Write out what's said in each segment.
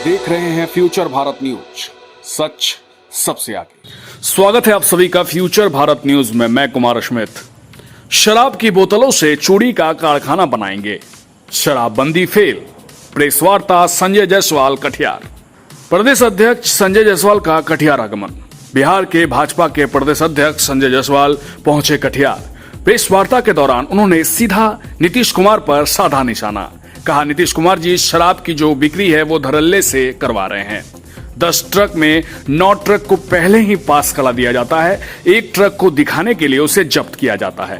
देख रहे हैं फ्यूचर भारत न्यूज, सच सबसे आगे। स्वागत है आप सभी का फ्यूचर भारत न्यूज में। मैं कुमार अश्मित। शराब की बोतलों से चूड़ी का कारखाना बनाएंगे, शराबबंदी फेल। प्रेस वार्ता संजय जायसवाल कटिहार। प्रदेश अध्यक्ष संजय जायसवाल का कटिहार आगमन। बिहार के भाजपा के प्रदेश अध्यक्ष संजय जायसवाल पहुंचे कटिहार। प्रेस वार्ता के दौरान उन्होंने सीधा नीतीश कुमार पर साधा निशाना। कहा, नीतीश कुमार जी शराब की जो बिक्री है वो धड़ल्ले से करवा रहे हैं। 10 ट्रक में 9 ट्रक को पहले ही पास करा दिया जाता है, एक ट्रक को दिखाने के लिए उसे जब्त किया जाता है।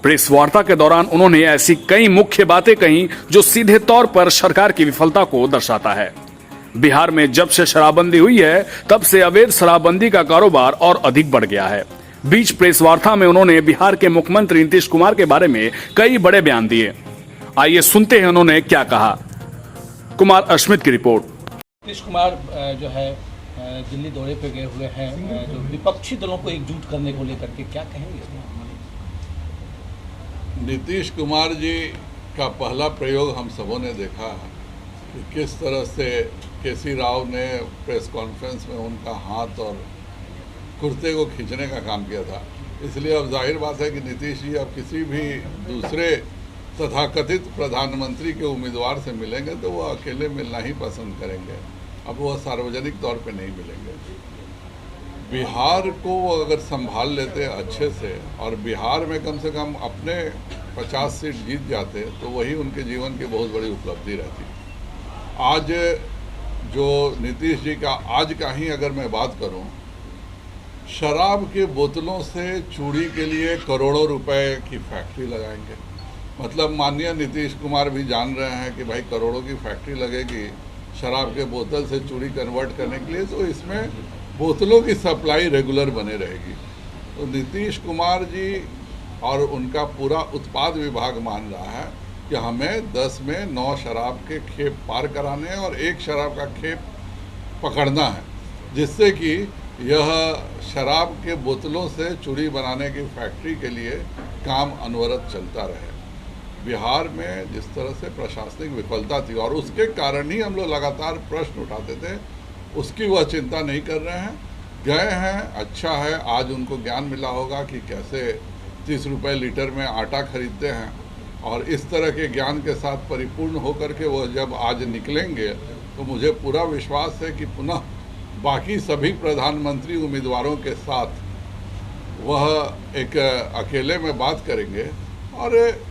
प्रेस वार्ता के दौरान उन्होंने ऐसी कई मुख्य बातें कही जो सीधे तौर पर सरकार की विफलता को दर्शाता है। बिहार में जब से शराबबंदी हुई है तब से अवैध शराबबंदी का कारोबार और अधिक बढ़ गया है। बीच प्रेस वार्ता में उन्होंने बिहार के मुख्यमंत्री नीतीश कुमार के बारे में कई बड़े बयान दिए। आइए सुनते हैं उन्होंने क्या कहा। कुमार अश्मित की रिपोर्ट। नीतीश कुमार जो है दिल्ली दौरे पे गए हुए हैं, जो विपक्षी दलों को एकजुट करने को लेकर के क्या कहेंगे? नीतीश कुमार जी का पहला प्रयोग हम सबों ने देखा कि किस तरह से केसी राव ने प्रेस कॉन्फ्रेंस में उनका हाथ और कुर्ते को खींचने का काम किया था। इसलिए अब जाहिर बात है कि नीतीश जी अब किसी भी दूसरे तथाकथित प्रधानमंत्री के उम्मीदवार से मिलेंगे तो वो अकेले मिलना ही पसंद करेंगे। अब वो सार्वजनिक तौर पे नहीं मिलेंगे। बिहार को वो अगर संभाल लेते अच्छे से और बिहार में कम से कम अपने 50 सीट जीत जाते तो वही उनके जीवन की बहुत बड़ी उपलब्धि रहती। आज जो नीतीश जी का आज का ही अगर मैं बात करूं, शराब के बोतलों से चूड़ी के लिए करोड़ों रुपए की फैक्ट्री लगाएंगे। मतलब माननीय नीतीश कुमार भी जान रहे हैं कि भाई करोड़ों की फैक्ट्री लगेगी शराब के बोतल से चूड़ी कन्वर्ट करने के लिए, तो इसमें बोतलों की सप्लाई रेगुलर बने रहेगी। तो नीतीश कुमार जी और उनका पूरा उत्पाद विभाग मान रहा है कि हमें 10 में 9 शराब के खेप पार कराने हैं और एक शराब का खेप पकड़ना है, जिससे कि यह शराब के बोतलों से चूड़ी बनाने की फैक्ट्री के लिए काम अनवरत चलता रहे। बिहार में जिस तरह से प्रशासनिक विफलता थी और उसके कारण ही हम लोग लगातार प्रश्न उठाते थे, उसकी वह चिंता नहीं कर रहे हैं। गए हैं, अच्छा है, आज उनको ज्ञान मिला होगा कि कैसे 30 रुपये लीटर में आटा खरीदते हैं और इस तरह के ज्ञान के साथ परिपूर्ण होकर के वह जब आज निकलेंगे तो मुझे पूरा विश्वास है कि पुनः बाकी सभी प्रधानमंत्री उम्मीदवारों के साथ वह एक अकेले में बात करेंगे। और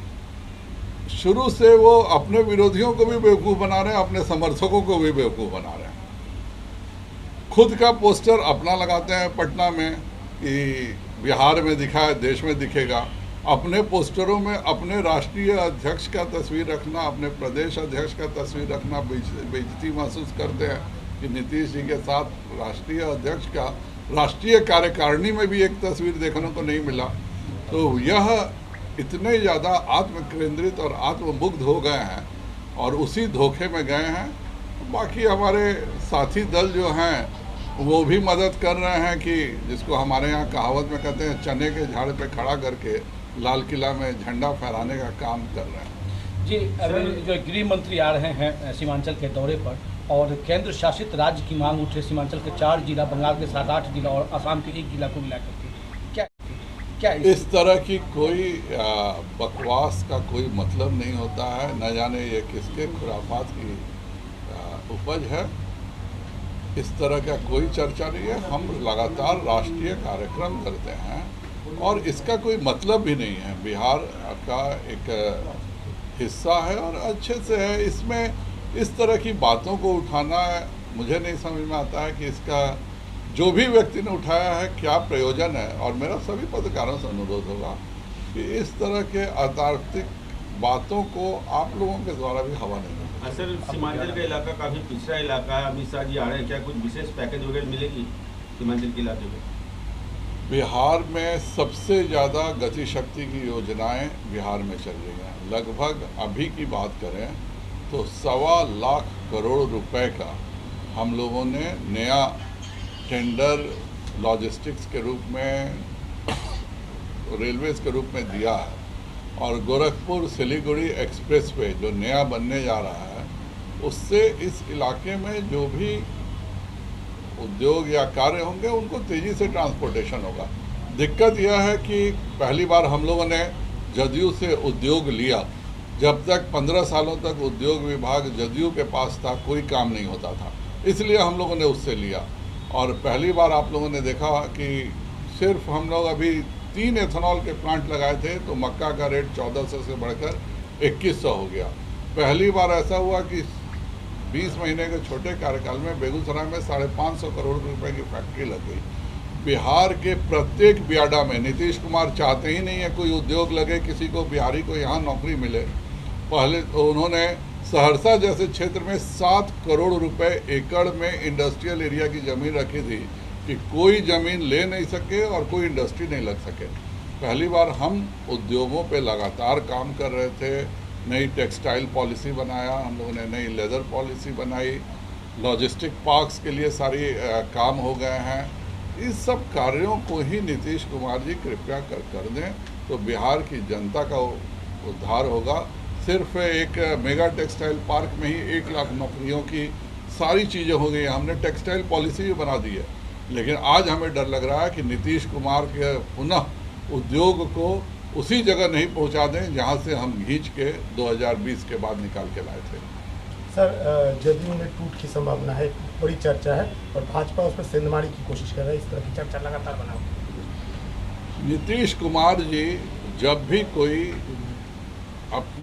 शुरू से वो अपने विरोधियों को भी बेवकूफ़ बना रहे हैं, अपने समर्थकों को भी बेवकूफ़ बना रहे हैं। खुद का पोस्टर अपना लगाते हैं पटना में कि बिहार में दिखा है देश में दिखेगा। अपने पोस्टरों में अपने राष्ट्रीय अध्यक्ष का तस्वीर रखना, अपने प्रदेश अध्यक्ष का तस्वीर रखना बेइज्जती महसूस करते हैं कि नीतीश जी के साथ राष्ट्रीय अध्यक्ष का राष्ट्रीय कार्यकारिणी में भी एक तस्वीर देखने को नहीं मिला। तो यह इतने ज़्यादा आत्मकेंद्रित और आत्ममुग्ध हो गए हैं और उसी धोखे में गए हैं। बाकी हमारे साथी दल जो हैं वो भी मदद कर रहे हैं कि जिसको हमारे यहाँ कहावत में कहते हैं चने के झाड़ पे खड़ा करके लाल किला में झंडा फहराने का काम कर रहे हैं। जी, अभी जो गृह मंत्री आ रहे हैं सीमांचल के दौरे पर और केंद्र शासित राज्य की मांग उठ रही, सीमांचल के 4 जिला, बंगाल के 7-8 जिला और असम के 1 जिला को मिलाकर क्या इस तरह की कोई बकवास का कोई मतलब नहीं होता है। न जाने ये किसके खुराफात की उपज है। इस तरह का कोई चर्चा नहीं है। हम लगातार राष्ट्रीय कार्यक्रम करते हैं और इसका कोई मतलब भी नहीं है। बिहार का एक हिस्सा है और अच्छे से है। इसमें इस तरह की बातों को उठाना मुझे नहीं समझ में आता है कि इसका जो भी व्यक्ति ने उठाया है क्या प्रयोजन है। और मेरा सभी पत्रकारों से अनुरोध होगा कि इस तरह के अतार्किक बातों को आप लोगों के द्वारा भी हवा नहीं देना। सर, सीमांचल का इलाका काफ़ी पिछड़ा इलाका है, अमित शाह जी आ रहे हैं, क्या कुछ विशेष पैकेज वगैरह मिलेगी सीमांचल के इलाके में? बिहार में सबसे ज़्यादा गति शक्ति की योजनाएं बिहार में चल रही हैं। लगभग अभी की बात करें तो 1.25 लाख करोड़ रुपए का हम लोगों ने नया टेंडर लॉजिस्टिक्स के रूप में, रेलवेज के रूप में दिया है। और गोरखपुर सिलीगुड़ी एक्सप्रेसवे जो नया बनने जा रहा है उससे इस इलाके में जो भी उद्योग या कार्य होंगे उनको तेज़ी से ट्रांसपोर्टेशन होगा। दिक्कत यह है कि पहली बार हम लोगों ने जदयू से उद्योग लिया। जब तक 15 सालों तक उद्योग विभाग जदयू के पास था कोई काम नहीं होता था, इसलिए हम लोगों ने उससे लिया। और पहली बार आप लोगों ने देखा कि सिर्फ हम लोग अभी 3 एथेनॉल के प्लांट लगाए थे तो मक्का का रेट 1400 से बढ़कर 2100 हो गया। पहली बार ऐसा हुआ कि 20 महीने के छोटे कार्यकाल में बेगूसराय में 550 करोड़ रुपए की फैक्ट्री लग गई। बिहार के प्रत्येक बियाडा में नीतीश कुमार चाहते ही नहीं है कोई उद्योग लगे, किसी को बिहारी को यहाँ नौकरी मिले। पहले तो उन्होंने सहरसा जैसे क्षेत्र में 7 करोड़ रुपए एकड़ में इंडस्ट्रियल एरिया की ज़मीन रखी थी कि कोई ज़मीन ले नहीं सके और कोई इंडस्ट्री नहीं लग सके। पहली बार हम उद्योगों पे लगातार काम कर रहे थे। नई टेक्सटाइल पॉलिसी बनाया, हम लोगों ने नई लेदर पॉलिसी बनाई, लॉजिस्टिक पार्क्स के लिए सारी काम हो गए हैं। इस सब कार्यों को ही नीतीश कुमार जी कृपया कर दें तो बिहार की जनता का उद्धार होगा। सिर्फ एक मेगा टेक्सटाइल पार्क में ही 1 लाख नौकरियों की सारी चीज़ें हो गई। हमने टेक्सटाइल पॉलिसी भी बना दी है, लेकिन आज हमें डर लग रहा है कि नीतीश कुमार के पुनः उद्योग को उसी जगह नहीं पहुंचा दें जहां से हम खींच के 2020 के बाद निकाल के लाए थे। सर, जदयू में टूट की संभावना है, बड़ी चर्चा है और भाजपा उस पर सेंधमारी की कोशिश कर रहा है। इस तरह की चर्चा लगातार बना। नीतीश कुमार जी जब भी कोई